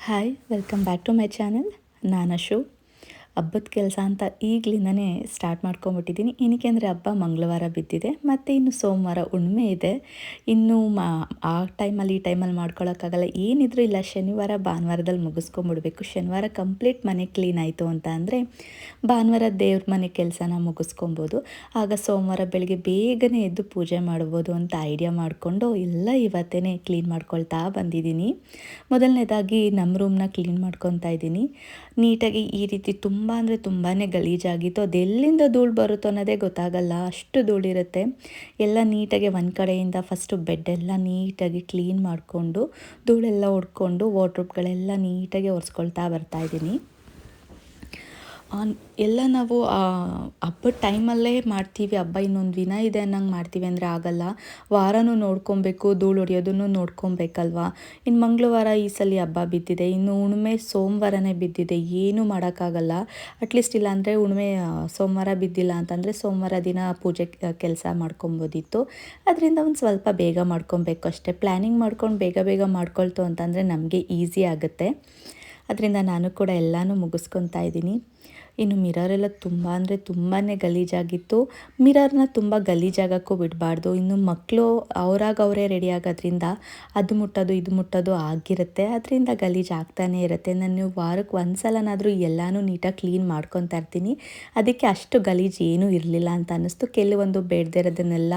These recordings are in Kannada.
Hi welcome back to my channel. ನಾನು ಅಶು. ಹಬ್ಬದ ಕೆಲಸ ಅಂತ ಈಗಲಿಂದನೇ ಸ್ಟಾರ್ಟ್ ಮಾಡ್ಕೊಂಬಿಟ್ಟಿದ್ದೀನಿ. ಏನಕ್ಕೆ ಅಂದರೆ ಹಬ್ಬ ಮಂಗಳವಾರ ಬಿದ್ದಿದೆ ಮತ್ತು ಇನ್ನು ಸೋಮವಾರ ಹುಣ್ಣಿಮೆ ಇದೆ. ಇನ್ನು ಆ ಟೈಮಲ್ಲಿ ಈ ಟೈಮಲ್ಲಿ ಮಾಡ್ಕೊಳಕ್ಕಾಗಲ್ಲ. ಏನಿದ್ರೂ ಇಲ್ಲ, ಶನಿವಾರ ಭಾನುವಾರದಲ್ಲಿ ಮುಗಿಸ್ಕೊಂಬಿಡ್ಬೇಕು. ಶನಿವಾರ ಕಂಪ್ಲೀಟ್ ಮನೆ ಕ್ಲೀನ್ ಆಯಿತು ಅಂತ ಅಂದರೆ ಭಾನುವಾರ ದೇವ್ರ ಮನೆ ಕೆಲಸನ ಮುಗಿಸ್ಕೊಬೋದು. ಆಗ ಸೋಮವಾರ ಬೆಳಗ್ಗೆ ಬೇಗನೆ ಎದ್ದು ಪೂಜೆ ಮಾಡ್ಬೋದು ಅಂತ ಐಡಿಯಾ ಮಾಡಿಕೊಂಡು ಎಲ್ಲ ಇವತ್ತೇ ಕ್ಲೀನ್ ಮಾಡ್ಕೊಳ್ತಾ ಬಂದಿದ್ದೀನಿ. ಮೊದಲನೇದಾಗಿ ನಮ್ಮ ರೂಮ್ನ ಕ್ಲೀನ್ ಮಾಡ್ಕೊತಾ ಇದ್ದೀನಿ. ನೀಟಾಗಿ ಈ ರೀತಿ ತುಂಬ ಅಂದರೆ ತುಂಬಾ ಗಲೀಜಾಗಿತ್ತು. ಅದು ಎಲ್ಲಿಂದ ಧೂಳು ಬರುತ್ತೋ ಅನ್ನೋದೇ ಗೊತ್ತಾಗಲ್ಲ, ಅಷ್ಟು ಧೂಳಿರುತ್ತೆ. ಎಲ್ಲ ನೀಟಾಗಿ ಒಂದು ಕಡೆಯಿಂದ ಫಸ್ಟು ಬೆಡ್ಡೆಲ್ಲ ನೀಟಾಗಿ ಕ್ಲೀನ್ ಮಾಡಿಕೊಂಡು ಧೂಳೆಲ್ಲ ಹೊಡ್ಕೊಂಡು ವಾರ್ಡ್ರೋಬ್ಗಳೆಲ್ಲ ನೀಟಾಗಿ ಒರೆಸ್ಕೊಳ್ತಾ ಬರ್ತಾಯಿದ್ದೀನಿ. ಎಲ್ಲ ನಾವು ಹಬ್ಬದ ಟೈಮಲ್ಲೇ ಮಾಡ್ತೀವಿ. ಹಬ್ಬ ಇನ್ನೊಂದು ದಿನ ಇದೆ ಅನ್ನಂಗೆ ಮಾಡ್ತೀವಿ ಅಂದರೆ ಆಗಲ್ಲ. ವಾರನೂ ನೋಡ್ಕೊಬೇಕು, ಧೂಳು ಹೊಡಿಯೋದನ್ನು ನೋಡ್ಕೊಬೇಕಲ್ವ. ಇನ್ನು ಮಂಗಳವಾರ ಈ ಸಲ ಹಬ್ಬ ಬಿದ್ದಿದೆ, ಇನ್ನು ಹುಣ್ಣಿಮೆ ಸೋಮವಾರನೇ ಬಿದ್ದಿದೆ. ಏನೂ ಮಾಡೋಕ್ಕಾಗಲ್ಲ. ಅಟ್ಲೀಸ್ಟ್ ಇಲ್ಲ ಅಂದರೆ ಹುಣ್ಣಿಮೆ ಸೋಮವಾರ ಬಿದ್ದಿಲ್ಲ ಅಂತಂದರೆ ಸೋಮವಾರ ದಿನ ಪೂಜೆ ಕೆಲಸ ಮಾಡ್ಕೊಬೋದಿತ್ತು. ಅದರಿಂದ ಒಂದು ಸ್ವಲ್ಪ ಬೇಗ ಮಾಡ್ಕೊಬೇಕು ಅಷ್ಟೇ. ಪ್ಲ್ಯಾನಿಂಗ್ ಮಾಡ್ಕೊಂಡು ಬೇಗ ಬೇಗ ಮಾಡ್ಕೊಳ್ತು ಅಂತಂದರೆ ನಮಗೆ ಈಸಿ ಆಗುತ್ತೆ. ಅದರಿಂದ ನಾನು ಕೂಡ ಎಲ್ಲನೂ ಮುಗಿಸ್ಕೊತಾ ಇದ್ದೀನಿ. ಇನ್ನು ಮಿರರೆಲ್ಲ ತುಂಬ ಅಂದರೆ ತುಂಬಾ ಗಲೀಜಾಗಿತ್ತು. ಮಿರರ್ನ ತುಂಬ ಗಲೀಜಾಗಕ್ಕೂ ಬಿಡಬಾರ್ದು. ಇನ್ನು ಮಕ್ಕಳು ಅವರೇ ರೆಡಿ ಆಗೋದ್ರಿಂದ ಅದು ಮುಟ್ಟೋದು ಇದು ಮುಟ್ಟೋದು ಆಗಿರುತ್ತೆ. ಅದರಿಂದ ಗಲೀಜು ಆಗ್ತಾನೇ ಇರುತ್ತೆ. ನಾನು ವಾರಕ್ಕೆ ಒಂದು ಸಲನಾದರೂ ಎಲ್ಲನೂ ನೀಟಾಗಿ ಕ್ಲೀನ್ ಮಾಡ್ಕೊತಾ ಇರ್ತೀನಿ. ಅದಕ್ಕೆ ಅಷ್ಟು ಗಲೀಜು ಏನೂ ಇರಲಿಲ್ಲ ಅಂತ ಅನ್ನಿಸ್ತು. ಕೆಲವೊಂದು ಬೇಡದೇ ಇರೋದನ್ನೆಲ್ಲ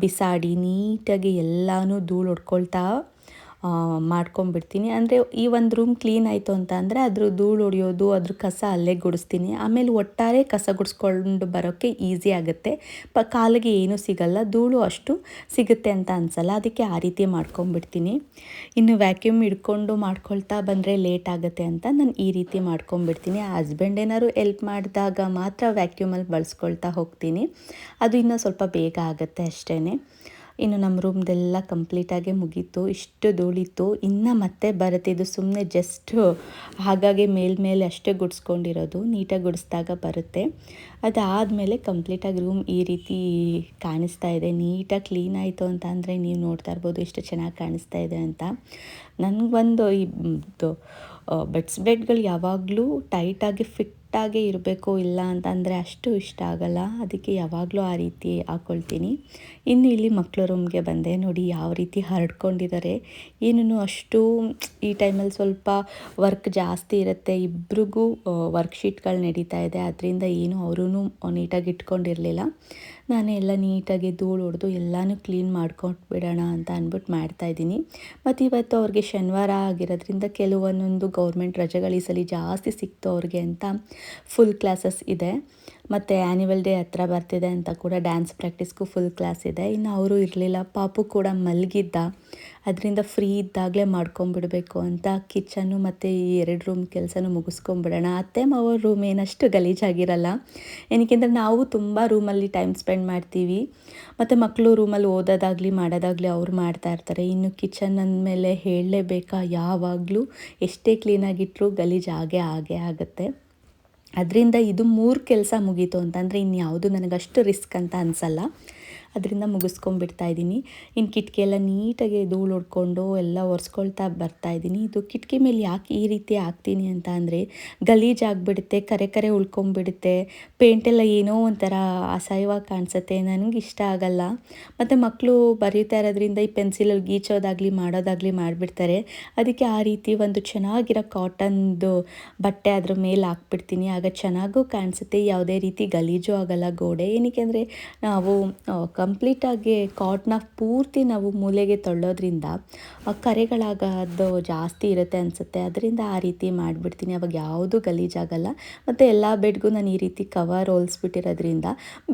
ಬಿಸಾಡಿ ನೀಟಾಗಿ ಎಲ್ಲನೂ ಧೂಳು ಹೊಡ್ಕೊಳ್ತಾ ಮಾಡ್ಕೊಂಬಿಡ್ತೀನಿ. ಅಂದರೆ ಈ ಒಂದು ರೂಮ್ ಕ್ಲೀನ್ ಆಯಿತು ಅಂತ ಅಂದರೆ ಅದ್ರ ಧೂಳು ಹೊಡಿಯೋದು, ಅದ್ರ ಕಸ ಅಲ್ಲೇ ಗುಡಿಸ್ತೀನಿ. ಆಮೇಲೆ ಒಟ್ಟಾರೆ ಕಸ ಗುಡಿಸ್ಕೊಂಡು ಬರೋಕ್ಕೆ ಈಸಿ ಆಗುತ್ತೆ. ಕಾಲಿಗೆ ಏನೂ ಸಿಗಲ್ಲ, ಧೂಳು ಅಷ್ಟು ಸಿಗುತ್ತೆ ಅಂತ ಅನಿಸಲ್ಲ. ಅದಕ್ಕೆ ಆ ರೀತಿ ಮಾಡ್ಕೊಂಬಿಡ್ತೀನಿ. ಇನ್ನು ವ್ಯಾಕ್ಯೂಮ್ ಹಿಡ್ಕೊಂಡು ಮಾಡ್ಕೊಳ್ತಾ ಬಂದರೆ ಲೇಟ್ ಆಗುತ್ತೆ ಅಂತ ನಾನು ಈ ರೀತಿ ಮಾಡ್ಕೊಂಬಿಡ್ತೀನಿ. ಹಸ್ಬೆಂಡ್ ಏನಾದ್ರು ಹೆಲ್ಪ್ ಮಾಡಿದಾಗ ಮಾತ್ರ ವ್ಯಾಕ್ಯೂಮಲ್ಲಿ ಬಳಸ್ಕೊಳ್ತಾ ಹೋಗ್ತೀನಿ. ಅದು ಇನ್ನೂ ಸ್ವಲ್ಪ ಬೇಗ ಆಗುತ್ತೆ ಅಷ್ಟೇ. ಇನ್ನು ನಮ್ಮ ರೂಮ್ದೆಲ್ಲ ಕಂಪ್ಲೀಟಾಗಿ ಮುಗೀತು. ಇಷ್ಟು ಧೂಳಿತ್ತು, ಇನ್ನು ಮತ್ತೆ ಬರುತ್ತೆ. ಇದು ಸುಮ್ಮನೆ ಜಸ್ಟು ಹಾಗಾಗಿ ಮೇಲ್ಮೇಲೆ ಅಷ್ಟೇ ಗುಡಿಸ್ಕೊಂಡಿರೋದು, ನೀಟಾಗಿ ಗುಡಿಸ್ದಾಗ ಬರುತ್ತೆ. ಅದಾದಮೇಲೆ ಕಂಪ್ಲೀಟಾಗಿ ರೂಮ್ ಈ ರೀತಿ ಕಾಣಿಸ್ತಾ ಇದೆ. ನೀಟಾಗಿ ಕ್ಲೀನ್ ಆಯಿತು ಅಂತ ಅಂದರೆ ನೀವು ನೋಡ್ತಾ ಇರ್ಬೋದು ಎಷ್ಟು ಚೆನ್ನಾಗಿ ಕಾಣಿಸ್ತಾ ಇದೆ ಅಂತ. ನನಗೊಂದು ಇದು ಬೆಡ್ಗಳು ಯಾವಾಗಲೂ ಟೈಟಾಗಿ ಫಿಟ್ಟಾಗಿ ಇರಬೇಕು, ಇಲ್ಲ ಅಂತಂದರೆ ಅಷ್ಟು ಇಷ್ಟ ಆಗಲ್ಲ. ಅದಕ್ಕೆ ಯಾವಾಗಲೂ ಆ ರೀತಿ ಹಾಕ್ಕೊಳ್ತೀನಿ. ಇನ್ನು ಇಲ್ಲಿ ಮಕ್ಕಳ ರೂಮ್ಗೆ ಬಂದೆ. ನೋಡಿ ಯಾವ ರೀತಿ ಹರಡ್ಕೊಂಡಿದ್ದಾರೆ. ಏನೂ ಅಷ್ಟು ಈ ಟೈಮಲ್ಲಿ ಸ್ವಲ್ಪ ವರ್ಕ್ ಜಾಸ್ತಿ ಇರುತ್ತೆ. ಇಬ್ರಿಗೂ ವರ್ಕ್ಶೀಟ್ಗಳು ನಡೀತಾ ಇದೆ. ಅದರಿಂದ ಏನು ಅವರೂ ನೀಟಾಗಿ ಇಟ್ಕೊಂಡಿರಲಿಲ್ಲ. ನಾನೇ ಎಲ್ಲ ನೀಟಾಗಿ ಧೂಳು ಹೊಡೆದು ಎಲ್ಲನೂ ಕ್ಲೀನ್ ಮಾಡ್ಕೊಂಡು ಬಿಡೋಣ ಅಂತ ಅಂದ್ಬಿಟ್ಟು ಮಾಡ್ತಾಯಿದ್ದೀನಿ. ಮತ್ತು ಇವತ್ತು ಅವ್ರಿಗೆ ಶನಿವಾರ ಆಗಿರೋದ್ರಿಂದ ಕೆಲವೊಂದೊಂದು ಗೌರ್ಮೆಂಟ್ ರಜೆಗಳು ಈ ಸಲ ಜಾಸ್ತಿ ಸಿಕ್ತು ಅವ್ರಿಗೆ ಅಂತ ಫುಲ್ ಕ್ಲಾಸಸ್ ಇದೆ. ಮತ್ತು ಆ್ಯನ್ಯುವಲ್ ಡೇ ಹತ್ರ ಬರ್ತಿದೆ ಅಂತ ಕೂಡ ಡ್ಯಾನ್ಸ್ ಪ್ರಾಕ್ಟೀಸ್ಗೂ ಫುಲ್ ಕ್ಲಾಸ್ ಇದೆ. ಇನ್ನು ಅವರು ಇರಲಿಲ್ಲ, ಪಾಪು ಕೂಡ ಮಲಗಿದ್ದ. ಅದರಿಂದ ಫ್ರೀ ಇದ್ದಾಗಲೇ ಮಾಡ್ಕೊಂಬಿಡಬೇಕು ಅಂತ ಕಿಚನ್ನು ಮತ್ತು ಈ 2 ರೂಮ್ ಕೆಲಸನೂ ಮುಗಿಸ್ಕೊಂಬಿಡೋಣ. ಅತ್ತೆ ಮಾವ ರೂಮ್ ಏನಷ್ಟು ಗಲೀಜಾಗಿರಲ್ಲ. ಏನಕ್ಕೆಂದರೆ ನಾವು ತುಂಬ ರೂಮಲ್ಲಿ ಟೈಮ್ ಸ್ಪೆಂಡ್ ಮಾಡ್ತೀವಿ. ಮತ್ತು ಮಕ್ಕಳು ರೂಮಲ್ಲಿ ಓದೋದಾಗಲಿ ಮಾಡೋದಾಗಲಿ ಅವ್ರು ಮಾಡ್ತಾಯಿರ್ತಾರೆ. ಇನ್ನು ಕಿಚನ್ ಅಂದಮೇಲೆ ಹೇಳಲೇಬೇಕಾ, ಯಾವಾಗಲೂ ಎಷ್ಟೇ ಕ್ಲೀನಾಗಿಟ್ಟರೂ ಗಲೀಜು ಆಗೇ ಆಗುತ್ತೆ. ಅದರಿಂದ ಇದು 3 ಕೆಲಸ ಮುಗೀತು ಅಂತಂದರೆ ಇನ್ಯಾವುದು ನನಗಷ್ಟು ರಿಸ್ಕ್ ಅಂತ ಅನಿಸಲ್ಲ. ಅದರಿಂದ ಮುಗಿಸ್ಕೊಂಬಿಡ್ತಾಯಿದ್ದೀನಿ. ಇನ್ನು ಕಿಟಕಿ ಎಲ್ಲ ನೀಟಾಗಿ ಧೂಳು ಹೊಡ್ಕೊಂಡು ಎಲ್ಲ ಒರೆಸ್ಕೊಳ್ತಾ ಬರ್ತಾಯಿದ್ದೀನಿ. ಇದು ಕಿಟಕಿ ಮೇಲೆ ಯಾಕೆ ಈ ರೀತಿ ಹಾಕ್ತೀನಿ ಅಂತ ಅಂದರೆ ಗಲೀಜಾಗಿಬಿಡುತ್ತೆ, ಕರೆ ಉಳ್ಕೊಂಬಿಡುತ್ತೆ. ಪೇಂಟೆಲ್ಲ ಏನೋ ಒಂಥರ ಅಸಹ್ಯವಾಗಿ ಕಾಣಿಸುತ್ತೆ, ನನಗೆ ಇಷ್ಟ ಆಗಲ್ಲ. ಮತ್ತು ಮಕ್ಕಳು ಬರೀತಾ ಇರೋದ್ರಿಂದ ಈ ಪೆನ್ಸಿಲಲ್ಲಿ ಗೀಚೋದಾಗಲಿ ಮಾಡೋದಾಗಲಿ ಮಾಡಿಬಿಡ್ತಾರೆ. ಅದಕ್ಕೆ ಆ ರೀತಿ ಒಂದು ಚೆನ್ನಾಗಿರೋ ಕಾಟನ್ದು ಬಟ್ಟೆ ಅದ್ರ ಮೇಲೆ ಹಾಕ್ಬಿಡ್ತೀನಿ. ಆಗ ಚೆನ್ನಾಗೂ ಕಾಣಿಸುತ್ತೆ, ಯಾವುದೇ ರೀತಿ ಗಲೀಜು ಆಗಲ್ಲ ಗೋಡೆ. ಏನಕ್ಕೆ ಅಂದರೆ ನಾವು ಕಂಪ್ಲೀಟಾಗಿ ಕಾಟನ್ನ ಪೂರ್ತಿ ನಾವು ಮೂಲೆಗೆ ತಳ್ಳೋದ್ರಿಂದ ಕರೆಗಳಾಗೋದು ಜಾಸ್ತಿ ಇರುತ್ತೆ ಅನಿಸುತ್ತೆ. ಅದರಿಂದ ಆ ರೀತಿ ಮಾಡಿಬಿಡ್ತೀನಿ. ಅವಾಗ ಯಾವುದೂ ಗಲೀಜಾಗಲ್ಲ. ಮತ್ತು ಎಲ್ಲ ಬೆಡ್ಗೂ ನಾನು ಈ ರೀತಿ ಕವರ್ ಹೊಲಿಸ್ಬಿಟ್ಟಿರೋದ್ರಿಂದ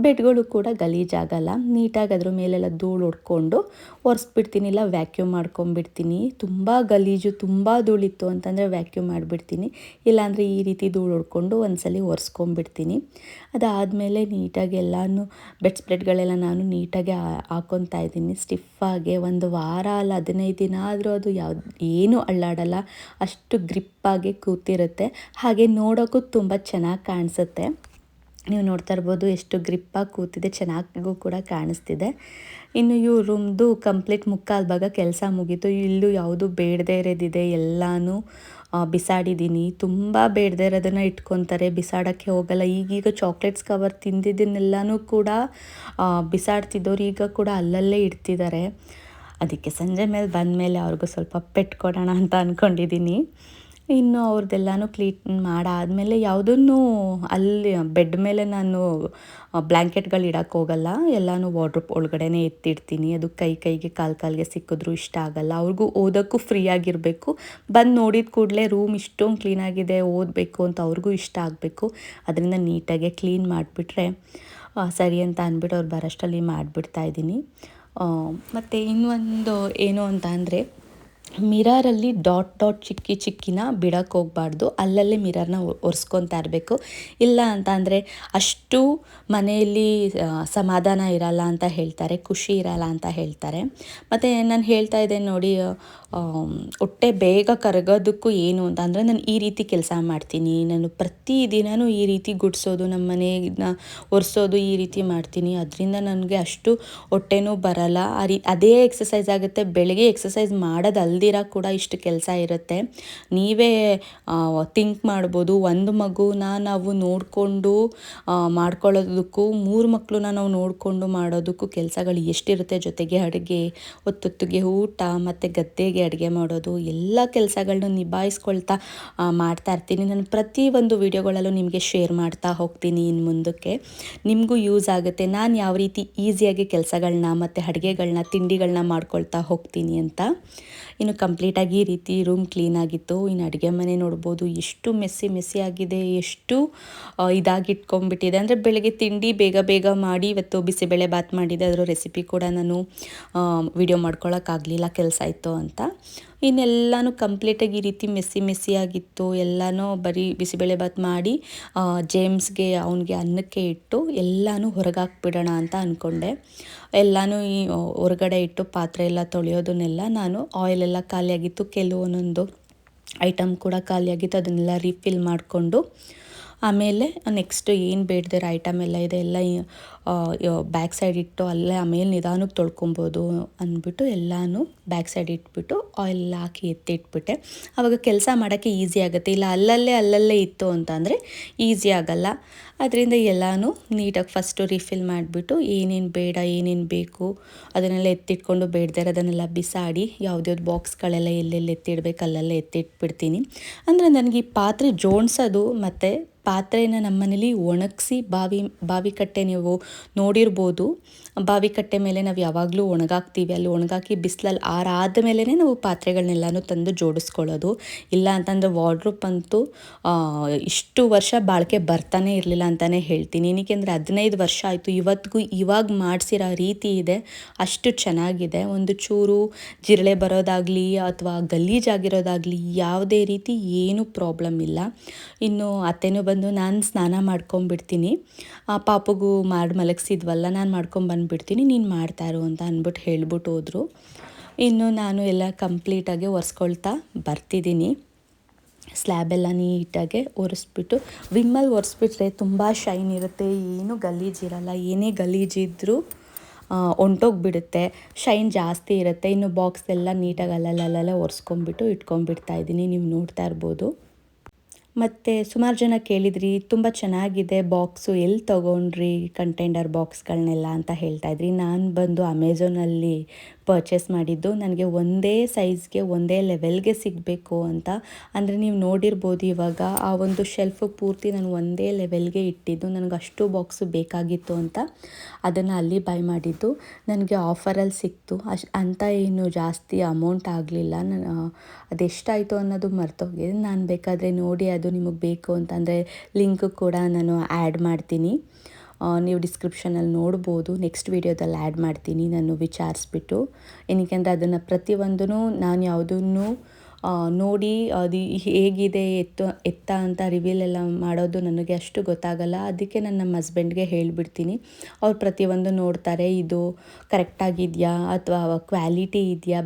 ಬೆಡ್ಗಳು ಕೂಡ ಗಲೀಜಾಗಲ್ಲ. ನೀಟಾಗಿ ಅದ್ರ ಮೇಲೆಲ್ಲ ಧೂಳು ಹೊಡ್ಕೊಂಡು ಒರೆಸ್ಬಿಡ್ತೀನಿ, ಇಲ್ಲ ವ್ಯಾಕ್ಯೂಮ್ ಮಾಡ್ಕೊಂಬಿಡ್ತೀನಿ. ತುಂಬ ಗಲೀಜು ತುಂಬ ಧೂಳಿತ್ತು ಅಂತಂದರೆ ವ್ಯಾಕ್ಯೂಮ್ ಮಾಡಿಬಿಡ್ತೀನಿ. ಇಲ್ಲಾಂದರೆ ಈ ರೀತಿ ಧೂಳು ಹೊಡ್ಕೊಂಡು ಒಂದ್ಸಲಿ ಒರೆಸ್ಕೊಂಬಿಡ್ತೀನಿ. ಅದಾದಮೇಲೆ ನೀಟಾಗಿ ಎಲ್ಲನೂ ಬೆಡ್ ಸ್ಪ್ರೆಡ್ಗಳೆಲ್ಲ ನಾನು ನೀಟಾಗಿ ಹಾಕ್ಕೊತಾ ಇದ್ದೀನಿ ಸ್ಟಿಫಾಗಿ. ಒಂದು ವಾರ ಅಲ್ಲ 15 ದಿನ ಆದರೂ ಅದು ಏನೂ ಅಳ್ಳಾಡಲ್ಲ, ಅಷ್ಟು ಗ್ರಿಪ್ಪಾಗಿ ಕೂತಿರುತ್ತೆ. ಹಾಗೆ ನೋಡೋಕ್ಕೂ ತುಂಬ ಚೆನ್ನಾಗಿ ಕಾಣಿಸುತ್ತೆ. ನೀವು ನೋಡ್ತಾ ಇರ್ಬೋದು ಎಷ್ಟು ಗ್ರಿಪ್ಪಾಗಿ ಕೂತಿದೆ, ಚೆನ್ನಾಗೂ ಕೂಡ ಕಾಣಿಸ್ತಿದೆ. ಇನ್ನು ಇವ್ರ ರೂಮ್ದು ಕಂಪ್ಲೀಟ್ ಮುಕ್ಕಾಲು ಭಾಗ ಕೆಲಸ ಮುಗೀತು. ಇಲ್ಲೂ ಯಾವುದು ಬೇಡದೇ ಇರೋದಿದೆ ಎಲ್ಲನೂ ಬಿಸಾಡಿದ್ದೀನಿ. ತುಂಬ ಬೇಡದೇ ಇರೋದನ್ನು ಇಟ್ಕೊತಾರೆ, ಬಿಸಾಡೋಕ್ಕೆ ಹೋಗಲ್ಲ. ಈಗೀಗ ಚಾಕ್ಲೇಟ್ಸ್ ಕವರ್ ತಿಂದಿದ್ದನ್ನೆಲ್ಲನೂ ಕೂಡ ಬಿಸಾಡ್ತಿದ್ದವ್ರು ಈಗ ಕೂಡ ಅಲ್ಲಲ್ಲೇ ಇಡ್ತಿದ್ದಾರೆ. ಅದಕ್ಕೆ ಸಂಜೆ ಮೇಲೆ ಬಂದಮೇಲೆ ಅವ್ರಿಗೂ ಸ್ವಲ್ಪ ಪೆಟ್ಟು ಕೊಡೋಣ ಅಂತ ಅಂದ್ಕೊಂಡಿದ್ದೀನಿ. ಇನ್ನು ಅವ್ರದ್ದೆಲ್ಲನೂ ಕ್ಲೀನ್ ಮಾಡಾದಮೇಲೆ ಯಾವುದನ್ನು ಅಲ್ಲಿ ಬೆಡ್ ಮೇಲೆ ನಾನು ಬ್ಲ್ಯಾಂಕೆಟ್ಗಳು ಇಡೋಕ್ಕೆ ಹೋಗಲ್ಲ, ಎಲ್ಲನೂ ವಾರ್ಡ್ರೋಬ್ ಒಳಗಡೆನೇ ಎತ್ತಿಡ್ತೀನಿ. ಅದು ಕೈಗೆ ಕಾಲಿಗೆ ಸಿಕ್ಕಿದ್ರೂ ಇಷ್ಟ ಆಗಲ್ಲ. ಅವ್ರಿಗೂ ಓದೋಕ್ಕೂ ಫ್ರೀ ಆಗಿರಬೇಕು. ಬಂದು ನೋಡಿದ ಕೂಡಲೇ ರೂಮ್ ಇಷ್ಟೊಂದು ಕ್ಲೀನಾಗಿದೆ, ಓದಬೇಕು ಅಂತ ಅವ್ರಿಗೂ ಇಷ್ಟ ಆಗಬೇಕು. ಅದರಿಂದ ನೀಟಾಗೆ ಕ್ಲೀನ್ ಮಾಡಿಬಿಟ್ರೆ ಸರಿ ಅಂತ ಅಂದ್ಬಿಟ್ಟು ಅವ್ರು ಬರೋಷ್ಟರಲ್ಲಿ ಮಾಡಿಬಿಡ್ತಾಯಿದ್ದೀನಿ. ಮತ್ತು ಇನ್ನೊಂದು ಏನು ಅಂತ ಅಂದರೆ, ಮಿರರಲ್ಲಿ ಡಾಟ್ ಚಿಕ್ಕಿನ ಬಿಡೋಕ್ಕೆ ಹೋಗಬಾರ್ದು. ಅಲ್ಲಲ್ಲೇ ಮಿರರ್ನ ಒರೆಸ್ಕೊತಾ ಇರಬೇಕು. ಇಲ್ಲ ಅಂತ ಅಂದರೆ ಅಷ್ಟು ಮನೆಯಲ್ಲಿ ಸಮಾಧಾನ ಇರಲ್ಲ ಅಂತ ಹೇಳ್ತಾರೆ, ಖುಷಿ ಇರಲ್ಲ ಅಂತ ಹೇಳ್ತಾರೆ. ಮತ್ತು ನಾನು ಹೇಳ್ತಾ ಇದ್ದೆ ನೋಡಿ, ಹೊಟ್ಟೆ ಬೇಗ ಕರಗೋದಕ್ಕೂ ಏನು ಅಂತ ಅಂದರೆ, ನಾನು ಈ ರೀತಿ ಕೆಲಸ ಮಾಡ್ತೀನಿ. ನಾನು ಪ್ರತಿದಿನವೂ ಈ ರೀತಿ ಗುಡಿಸೋದು, ನಮ್ಮ ಮನೆನ ಒರೆಸೋದು ಈ ರೀತಿ ಮಾಡ್ತೀನಿ. ಅದರಿಂದ ನನಗೆ ಅಷ್ಟು ಹೊಟ್ಟೆನೂ ಬರಲ್ಲ. ಅದೇ ಎಕ್ಸಸೈಸ್ ಆಗುತ್ತೆ. ಬೆಳಗ್ಗೆ ಎಕ್ಸಸೈಸ್ ಮಾಡೋದಲ್ದಿರ ಕೂಡ ಇಷ್ಟು ಕೆಲಸ ಇರುತ್ತೆ. ನೀವೇ ಥಿಂಕ್ ಮಾಡ್ಬೋದು, ಒಂದು ಮಗುನ ನಾವು ನೋಡಿಕೊಂಡು ಮಾಡ್ಕೊಳ್ಳೋದಕ್ಕೂ 3 ಮಕ್ಕಳನ್ನ ನಾವು ನೋಡಿಕೊಂಡು ಮಾಡೋದಕ್ಕೂ ಕೆಲಸಗಳು ಎಷ್ಟಿರುತ್ತೆ. ಜೊತೆಗೆ ಅಡುಗೆ, ಹೊತ್ತೊತ್ತಿಗೆ ಊಟ, ಮತ್ತು ಗದ್ದೆಗೆ ಅಡುಗೆ ಮಾಡೋದು, ಎಲ್ಲ ಕೆಲಸಗಳನ್ನ ನಿಭಾಯಿಸ್ಕೊಳ್ತಾ ಮಾಡ್ತಾ ಇರ್ತೀನಿ. ನಾನು ಪ್ರತಿಯೊಂದು ವೀಡಿಯೋಗಳಲ್ಲೂ ನಿಮಗೆ ಶೇರ್ ಮಾಡ್ತಾ ಹೋಗ್ತೀನಿ. ಇನ್ನು ಮುಂದಕ್ಕೆ ನಿಮಗೂ ಯೂಸ್ ಆಗುತ್ತೆ, ನಾನು ಯಾವ ರೀತಿ ಈಸಿಯಾಗಿ ಕೆಲಸಗಳನ್ನ ಮತ್ತು ಅಡುಗೆಗಳನ್ನ, ತಿಂಡಿಗಳನ್ನ ಮಾಡ್ಕೊಳ್ತಾ ಹೋಗ್ತೀನಿ ಅಂತ. ಇನ್ನು ಕಂಪ್ಲೀಟಾಗಿ ಈ ರೀತಿ ರೂಮ್ ಕ್ಲೀನಾಗಿತ್ತು. ಇನ್ನು ಅಡುಗೆ ಮನೆ ನೋಡ್ಬೋದು ಎಷ್ಟು ಮೆಸ್ಸಿ ಆಗಿದೆ, ಎಷ್ಟು ಇದಾಗಿಟ್ಕೊಂಡ್ಬಿಟ್ಟಿದೆ ಅಂದರೆ, ಬೆಳಗ್ಗೆ ತಿಂಡಿ ಬೇಗ ಮಾಡಿ ಇವತ್ತು ಬಿಸಿಬೇಳೆ ಬಾತ್ ಮಾಡಿದೆ. ಅದರ ರೆಸಿಪಿ ಕೂಡ ನಾನು ವಿಡಿಯೋ ಮಾಡ್ಕೊಳ್ಳೋಕ್ಕಾಗಲಿಲ್ಲ, ಕೆಲಸ ಇತ್ತು ಅಂತ. ಇನ್ನೆಲ್ಲನೂ ಕಂಪ್ಲೀಟಾಗಿ ಈ ರೀತಿ ಮೆಸ್ಸಿ ಆಗಿತ್ತು. ಎಲ್ಲನೂ ಬರೀ ಬಿಸಿಬೇಳೆ ಬಾತ್ ಮಾಡಿ ಜೇಮ್ಸ್ಗೆ ಅವನಿಗೆ ಅನ್ನಕ್ಕೆ ಇಟ್ಟು ಎಲ್ಲನೂ ಹೊರಗಾಕ್ಬಿಡೋಣ ಅಂತ ಅಂದ್ಕೊಂಡೆ. ಎಲ್ಲನೂ ಈ ಹೊರಗಡೆ ಇಟ್ಟು ಪಾತ್ರೆ ಎಲ್ಲ ತೊಳೆಯೋದನ್ನೆಲ್ಲ ನಾನು ಆಯಿಲೆಲ್ಲ ಖಾಲಿಯಾಗಿತ್ತು, ಕೆಲವೊಂದೊಂದು ಐಟಮ್ ಕೂಡ ಖಾಲಿಯಾಗಿತ್ತು, ಅದನ್ನೆಲ್ಲ ರೀಫಿಲ್ ಮಾಡಿಕೊಂಡು ಆಮೇಲೆ ನೆಕ್ಸ್ಟ್ ಏನು ಬೇಡದಿರೋ ಐಟಮ್ ಎಲ್ಲ ಇದೆ ಎಲ್ಲ ಬ್ಯಾಕ್ ಸೈಡ್ ಇಟ್ಟು ಅಲ್ಲೇ ಆಮೇಲೆ ನಿಧಾನಕ್ಕೆ ತೊಳ್ಕೊಬೋದು ಅಂದ್ಬಿಟ್ಟು ಎಲ್ಲನೂ ಬ್ಯಾಕ್ ಸೈಡ್ ಇಟ್ಬಿಟ್ಟು ಆಯಿಲ್ ಹಾಕಿ ಎತ್ತಿಟ್ಬಿಟ್ಟೆ. ಆವಾಗ ಕೆಲಸ ಮಾಡೋಕ್ಕೆ ಈಸಿ ಆಗುತ್ತೆ. ಇಲ್ಲ ಅಲ್ಲಲ್ಲೇ ಇತ್ತು ಅಂತ ಅಂದರೆ ಈಸಿ ಆಗಲ್ಲ. ಅದರಿಂದ ಎಲ್ಲನೂ ನೀಟಾಗಿ ಫಸ್ಟು ರಿಫಿಲ್ ಮಾಡಿಬಿಟ್ಟು ಏನೇನು ಬೇಡ ಏನೇನು ಬೇಕು ಅದನ್ನೆಲ್ಲ ಎತ್ತಿಟ್ಕೊಂಡು, ಬೇಡದೇ ಇರೋದನ್ನೆಲ್ಲ ಬಿಸಾಡಿ ಯಾವ್ದ್ಯಾವ್ದು ಬಾಕ್ಸ್ಗಳೆಲ್ಲ ಎಲ್ಲೆಲ್ಲಿ ಎತ್ತಿಡ್ಬೇಕು ಅಲ್ಲೆಲ್ಲ ಎತ್ತಿಟ್ಬಿಡ್ತೀನಿ. ಅಂದರೆ ನನಗೆ ಈ ಪಾತ್ರೆ ಜೋಡಿಸೋದು ಮತ್ತು ಪಾತ್ರೆನ ನಮ್ಮ ಮನೇಲಿ ಒಣಗಿಸಿ ಬಾವಿ ಕಟ್ಟೆ ನೀವು ನೋಡಿರ್ಬೋದು. ಬಾವಿ ಕಟ್ಟೆ ಮೇಲೆ ನಾವು ಯಾವಾಗಲೂ ಒಣಗಾಕ್ತೀವಿ. ಅಲ್ಲಿ ಒಣಗಾಕಿ ಬಿಸಿಲಲ್ಲಿ ಆರಾದ ಮೇಲೇ ನಾವು ಪಾತ್ರೆಗಳನ್ನೆಲ್ಲನೂ ತಂದು ಜೋಡಿಸ್ಕೊಳ್ಳೋದು. ಇಲ್ಲ ಅಂತಂದರೆ ವಾರ್ಡ್ರೋಬ್ ಅಂತೂ ಇಷ್ಟು ವರ್ಷ ಬಾಳಿಕೆ ಬರ್ತಾನೆ ಇರಲಿಲ್ಲ ಅಂತಲೇ ಹೇಳ್ತೀನಿ. ಏಕೆಂದರೆ 15 ವರ್ಷ ಆಯಿತು. ಇವತ್ತಿಗೂ ಇವಾಗ ಮಾಡಿಸಿರೋ ರೀತಿ ಇದೆ, ಅಷ್ಟು ಚೆನ್ನಾಗಿದೆ. ಒಂದು ಚೂರು ಜಿರಳೆ ಬರೋದಾಗಲಿ ಅಥವಾ ಗಲೀಜಾಗಿರೋದಾಗಲಿ ಯಾವುದೇ ರೀತಿ ಏನೂ ಪ್ರಾಬ್ಲಮ್ ಇಲ್ಲ. ಇನ್ನು ಅತ್ತೆನೂ ಬಂದು ನಾನು ಸ್ನಾನ ಮಾಡ್ಕೊಂಬಿಡ್ತೀನಿ, ಪಾಪಗೂ ಮಾಡಿ ಮಲಗಿಸಿದ್ವಲ್ಲ ನಾನು ಮಾಡ್ಕೊಂಬಂದುಬಿಡ್ತೀನಿ, ನೀನು ಮಾಡ್ತಾಯಿರು ಅಂತ ಅಂದ್ಬಿಟ್ಟು ಹೇಳ್ಬಿಟ್ಟು ಹೋದರು. ಇನ್ನು ನಾನು ಎಲ್ಲ ಕಂಪ್ಲೀಟಾಗಿ ಒರೆಸ್ಕೊಳ್ತಾ ಬರ್ತಿದ್ದೀನಿ. ಸ್ಲ್ಯಾಬೆಲ್ಲ ನೀಟಾಗೆ ಒರೆಸ್ಬಿಟ್ಟು, ವಿಮ್ಮಲ್ಲಿ ಒರೆಸ್ಬಿಟ್ರೆ ತುಂಬ ಶೈನ್ ಇರುತ್ತೆ, ಏನೂ ಗಲೀಜಿರಲ್ಲ. ಏನೇ ಗಲೀಜಿದ್ರೂ ಹೊಂಟೋಗ್ಬಿಡುತ್ತೆ, ಶೈನ್ ಜಾಸ್ತಿ ಇರುತ್ತೆ. ಇನ್ನು ಬಾಕ್ಸ್ ಎಲ್ಲ ನೀಟಾಗಿ ಅಲ್ಲಲ್ಲ ಒರೆಸ್ಕೊಂಬಿಟ್ಟು ಇಟ್ಕೊಂಡ್ಬಿಡ್ತಾ ಇದ್ದೀನಿ, ನೀವು ನೋಡ್ತಾ ಇರ್ಬೋದು. ಮತ್ತು ಸುಮಾರು ಜನ ಕೇಳಿದ್ರಿ, ತುಂಬ ಚೆನ್ನಾಗಿದೆ ಬಾಕ್ಸು, ಎಲ್ಲಿ ತೊಗೊಂಡ್ರಿ ಕಂಟೈನರ್ ಬಾಕ್ಸ್ಗಳನ್ನೆಲ್ಲ ಅಂತ ಹೇಳ್ತಾಯಿದ್ರಿ. ನಾನು ಬಂದು ಅಮೆಝಾನಲ್ಲಿ ಪರ್ಚೇಸ್ ಮಾಡಿದ್ದು. ನನಗೆ ಒಂದೇ ಸೈಜ್ಗೆ ಒಂದೇ ಲೆವೆಲ್ಗೆ ಸಿಗಬೇಕು ಅಂತ. ಅಂದರೆ ನೀವು ನೋಡಿರ್ಬೋದು ಇವಾಗ ಆ ಒಂದು ಶೆಲ್ಫು ಪೂರ್ತಿ ನಾನು ಒಂದೇ ಲೆವೆಲ್ಗೆ ಇಟ್ಟಿದ್ದು. ನನಗೆ ಅಷ್ಟು ಬಾಕ್ಸು ಬೇಕಾಗಿತ್ತು ಅಂತ ಅದನ್ನು ಅಲ್ಲಿ ಬೈ ಮಾಡಿದ್ದು. ನನಗೆ ಆಫರಲ್ಲಿ ಸಿಕ್ತು. ಅಂತ ಏನು ಜಾಸ್ತಿ ಅಮೌಂಟ್ ಆಗಲಿಲ್ಲ. ನಾನು ಅದೆಷ್ಟಾಯಿತು ಅನ್ನೋದು ಮರ್ತೋಗಿದೆ. ನಾನು ಬೇಕಾದರೆ ನೋಡಿ, ಅದು ನಿಮಗೆ ಬೇಕು ಅಂತಂದರೆ ಲಿಂಕು ಕೂಡ ನಾನು ಆ್ಯಡ್ ಮಾಡ್ತೀನಿ, ನೀವು ಡಿಸ್ಕ್ರಿಪ್ಷನಲ್ಲಿ ನೋಡ್ಬೋದು. ನೆಕ್ಸ್ಟ್ ವೀಡಿಯೋದಲ್ಲಿ ಆ್ಯಡ್ ಮಾಡ್ತೀನಿ ನಾನು ವಿಚಾರಿಸ್ಬಿಟ್ಟು. ಏನಕ್ಕೆಂದರೆ ಅದನ್ನು ಪ್ರತಿಯೊಂದೂ ನಾನು ಯಾವುದನ್ನು ನೋಡಿ ಅದು ಹೇಗಿದೆ ಎತ್ತ ಅಂತ ರಿವೀಲ್ ಎಲ್ಲ ಮಾಡೋದು ನನಗೆ ಅಷ್ಟು ಗೊತ್ತಾಗಲ್ಲ. ಅದಕ್ಕೆ ನಾನು ನಮ್ಮ ಹಸ್ಬೆಂಡ್ಗೆ ಹೇಳಿಬಿಡ್ತೀನಿ. ಅವ್ರು ಪ್ರತಿಯೊಂದು ನೋಡ್ತಾರೆ, ಇದು ಕರೆಕ್ಟಾಗಿದೆಯಾ ಅಥವಾ ಕ್ವಾಲಿಟಿ ಇದೆಯಾ,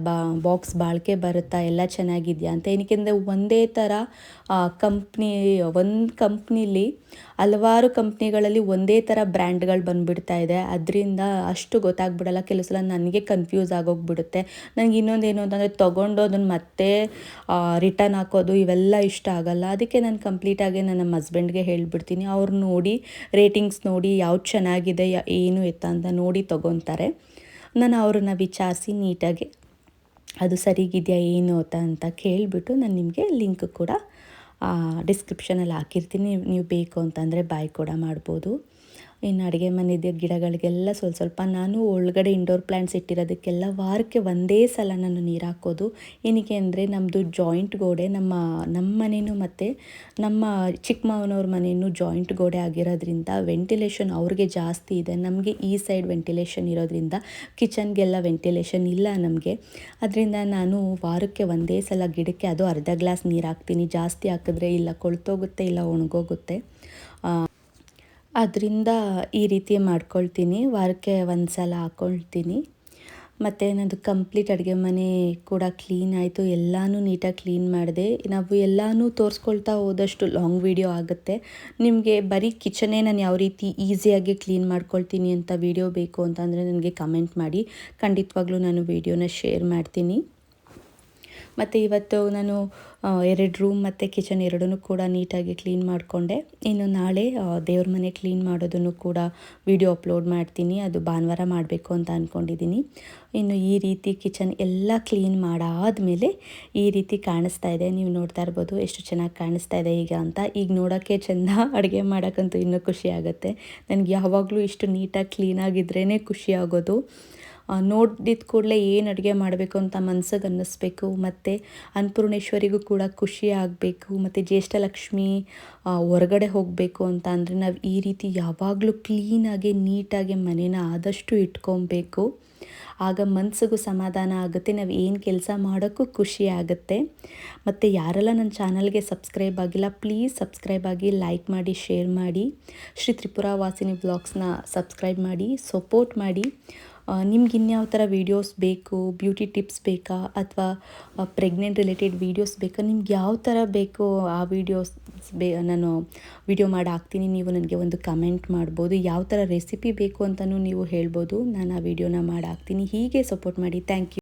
ಬಾಕ್ಸ್ ಬಾಳಿಕೆ ಬರುತ್ತಾ, ಎಲ್ಲ ಚೆನ್ನಾಗಿದೆಯಾ ಅಂತ. ಏನಕ್ಕೆಂದರೆ ಒಂದೇ ಥರ ಒಂದು ಕಂಪ್ನಿಲಿ ಹಲವಾರು ಕಂಪ್ನಿಗಳಲ್ಲಿ ಒಂದೇ ಥರ ಬ್ರ್ಯಾಂಡ್ಗಳು ಬಂದುಬಿಡ್ತಾ ಇದೆ. ಅದರಿಂದ ಅಷ್ಟು ಗೊತ್ತಾಗ್ಬಿಡಲ್ಲ. ಕೆಲವು ಸಲ ನನಗೆ ಕನ್ಫ್ಯೂಸ್ ಆಗೋಗ್ಬಿಡುತ್ತೆ. ನನಗೆ ಇನ್ನೊಂದೇನು ಅಂತಂದರೆ ತೊಗೊಂಡು ಅದನ್ನು ಮತ್ತೆ ರಿಟರ್ನ್ ಹಾಕೋದು ಇವೆಲ್ಲ ಇಷ್ಟ ಆಗಲ್ಲ. ಅದಕ್ಕೆ ನಾನು ಕಂಪ್ಲೀಟಾಗಿ ನಮ್ಮ ಹಸ್ಬೆಂಡ್ಗೆ ಹೇಳಿಬಿಡ್ತೀನಿ. ಅವ್ರು ನೋಡಿ ರೇಟಿಂಗ್ಸ್ ನೋಡಿ ಯಾವ್ದು ಚೆನ್ನಾಗಿದೆ ಏನು ಎತ್ತ ಅಂತ ನೋಡಿ ತೊಗೊತಾರೆ. ನಾನು ಅವ್ರನ್ನ ವಿಚಾರಿಸಿ ನೀಟಾಗಿ ಅದು ಸರಿಗಿದೆಯಾ ಏನು ಅಂತ ಕೇಳಿಬಿಟ್ಟು ನಾನು ನಿಮಗೆ ಲಿಂಕ್ ಕೂಡ ಡಿಸ್ಕ್ರಿಪ್ಷನಲ್ಲಿ ಹಾಕಿರ್ತೀನಿ. ನೀವು ಬೇಕು ಅಂತಂದರೆ ಬಾಯ್ ಕೂಡ ಮಾಡ್ಬೋದು. ಇನ್ನು ಅಡುಗೆ ಮನೆಯ ಗಿಡಗಳಿಗೆಲ್ಲ ಸ್ವಲ್ಪ ನಾನು ಒಳಗಡೆ ಇಂಡೋರ್ ಪ್ಲ್ಯಾಂಟ್ಸ್ ಇಟ್ಟಿರೋದಕ್ಕೆಲ್ಲ ವಾರಕ್ಕೆ ಒಂದೇ ಸಲ ನಾನು ನೀರು ಹಾಕೋದು. ಏನಕ್ಕೆ ಅಂದರೆ ನಮ್ಮದು ಜಾಯಿಂಟ್ ಗೋಡೆ, ನಮ್ಮ ಮನೆಯೂ ಮತ್ತು ನಮ್ಮ ಚಿಕ್ಕ ಮಾವನವ್ರ ಮನೆಯೂ ಜಾಯಿಂಟ್ ಗೋಡೆ ಆಗಿರೋದ್ರಿಂದ ವೆಂಟಿಲೇಷನ್ ಅವ್ರಿಗೆ ಜಾಸ್ತಿ ಇದೆ. ನಮಗೆ ಈ ಸೈಡ್ ವೆಂಟಿಲೇಷನ್ ಇರೋದ್ರಿಂದ ಕಿಚನ್ಗೆಲ್ಲ ವೆಂಟಿಲೇಷನ್ ಇಲ್ಲ ನಮಗೆ. ಅದರಿಂದ ನಾನು ವಾರಕ್ಕೆ ಒಂದೇ ಸಲ ಗಿಡಕ್ಕೆ ಅದು ಅರ್ಧ ಗ್ಲಾಸ್ ನೀರು ಹಾಕ್ತೀನಿ. ಜಾಸ್ತಿ ಹಾಕಿದ್ರೆ ಇಲ್ಲ ಕೊಳ್ತೋಗುತ್ತೆ, ಇಲ್ಲ ಒಣಗೋಗುತ್ತೆ. ಅದರಿಂದ ಈ ರೀತಿ ಮಾಡ್ಕೊಳ್ತೀನಿ. ವಾರಕ್ಕೆ ಒಂದು ಸಲ ಹಾಕ್ಕೊಳ್ತೀನಿ. ಮತ್ತು ನನ್ನದು ಕಂಪ್ಲೀಟ್ ಅಡುಗೆ ಮನೆ ಕೂಡ ಕ್ಲೀನ್ ಆಯಿತು. ಎಲ್ಲನೂ ನೀಟಾಗಿ ಕ್ಲೀನ್ ಮಾಡಿದೆ. ನಾವು ಎಲ್ಲನೂ ತೋರಿಸ್ಕೊಳ್ತಾ ಹೋದಷ್ಟು ಲಾಂಗ್ ವೀಡಿಯೋ ಆಗುತ್ತೆ. ನಿಮಗೆ ಬರೀ ಕಿಚನ್ನೇ ನಾನು ಯಾವ ರೀತಿ ಈಸಿಯಾಗಿ ಕ್ಲೀನ್ ಮಾಡ್ಕೊಳ್ತೀನಿ ಅಂತ ವೀಡಿಯೋ ಬೇಕು ಅಂತಂದರೆ ನನಗೆ ಕಮೆಂಟ್ ಮಾಡಿ. ಖಂಡಿತವಾಗ್ಲೂ ನಾನು ವೀಡಿಯೋನ ಶೇರ್ ಮಾಡ್ತೀನಿ. ಮತ್ತು ಇವತ್ತು ನಾನು 2 ರೂಮ್ ಮತ್ತು ಕಿಚನ್ ಎರಡನ್ನೂ ಕೂಡ ನೀಟಾಗಿ ಕ್ಲೀನ್ ಮಾಡಿಕೊಂಡೆ. ಇನ್ನು ನಾಳೆ ದೇವ್ರ ಮನೆ ಕ್ಲೀನ್ ಮಾಡೋದನ್ನು ಕೂಡ ವಿಡಿಯೋ ಅಪ್ಲೋಡ್ ಮಾಡ್ತೀನಿ. ಅದು ಭಾನುವಾರ ಮಾಡಬೇಕು ಅಂತ ಅಂದ್ಕೊಂಡಿದ್ದೀನಿ. ಇನ್ನು ಈ ರೀತಿ ಕಿಚನ್ ಎಲ್ಲ ಕ್ಲೀನ್ ಮಾಡಾದಮೇಲೆ ಈ ರೀತಿ ಕಾಣಿಸ್ತಾ ಇದೆ. ನೀವು ನೋಡ್ತಾ ಇರ್ಬೋದು ಎಷ್ಟು ಚೆನ್ನಾಗಿ ಕಾಣಿಸ್ತಾ ಇದೆ ಈಗ ಅಂತ. ಈಗ ನೋಡೋಕ್ಕೆ ಚೆಂದ, ಅಡುಗೆ ಮಾಡೋಕ್ಕಂತೂ ಇನ್ನೂ ಖುಷಿ ಆಗುತ್ತೆ. ನನಗೆ ಯಾವಾಗಲೂ ಇಷ್ಟು ನೀಟಾಗಿ ಕ್ಲೀನಾಗಿದ್ರೇ ಖುಷಿ ಆಗೋದು. ನೋಡಿದ ಕೂಡಲೇ ಏನು ಅಡುಗೆ ಮಾಡಬೇಕು ಅಂತ ಮನ್ಸಿಗೆ ಅನ್ನಿಸ್ಬೇಕು. ಮತ್ತು ಅನ್ನಪೂರ್ಣೇಶ್ವರಿಗೂ ಕೂಡ ಖುಷಿ ಆಗಬೇಕು. ಮತ್ತು ಜ್ಯೇಷ್ಠಲಕ್ಷ್ಮಿ ಹೊರಗಡೆ ಹೋಗಬೇಕು ಅಂತ ಅಂದರೆ ನಾವು ಈ ರೀತಿ ಯಾವಾಗಲೂ ಕ್ಲೀನಾಗಿ ನೀಟಾಗಿ ಮನೇನ ಆದಷ್ಟು ಇಟ್ಕೊಬೇಕು. ಆಗ ಮನಸ್ಸಿಗೂ ಸಮಾಧಾನ ಆಗುತ್ತೆ. ನಾವು ಏನು ಕೆಲಸ ಮಾಡೋಕ್ಕೂ ಖುಷಿ ಆಗುತ್ತೆ. ಮತ್ತು ಯಾರೆಲ್ಲ ನನ್ನ ಚಾನಲ್ಗೆ ಸಬ್ಸ್ಕ್ರೈಬ್ ಆಗಿಲ್ಲ ಪ್ಲೀಸ್ ಸಬ್ಸ್ಕ್ರೈಬ್ ಆಗಿ, ಲೈಕ್ ಮಾಡಿ, ಶೇರ್ ಮಾಡಿ. ಶ್ರೀ ತ್ರಿಪುರ ವಾಸಿನಿ ವ್ಲಾಗ್ಸ್ನ ಸಬ್ಸ್ಕ್ರೈಬ್ ಮಾಡಿ, ಸಪೋರ್ಟ್ ಮಾಡಿ. ನಿಮ್ಗೆ ಇನ್ಯಾವ ಥರ ವೀಡಿಯೋಸ್ ಬೇಕು, ಬ್ಯೂಟಿ ಟಿಪ್ಸ್ ಬೇಕಾ ಅಥವಾ ಪ್ರೆಗ್ನೆಂಟ್ ರಿಲೇಟೆಡ್ ವೀಡಿಯೋಸ್ ಬೇಕಾ, ನಿಮ್ಗೆ ಯಾವ ಥರ ಬೇಕು ಆ ವೀಡಿಯೋಸ್ ನಾನು ವಿಡಿಯೋ ಮಾಡಿ ಹಾಕ್ತೀನಿ. ನೀವು ನನಗೆ ಒಂದು ಕಮೆಂಟ್ ಮಾಡ್ಬೋದು. ಯಾವ ಥರ ರೆಸಿಪಿ ಬೇಕು ಅಂತಲೂ ನೀವು ಹೇಳ್ಬೋದು. ನಾನು ಆ ವಿಡಿಯೋನ ಮಾಡಿ ಹಾಕ್ತೀನಿ. ಹೀಗೆ ಸಪೋರ್ಟ್ ಮಾಡಿ. Thank you.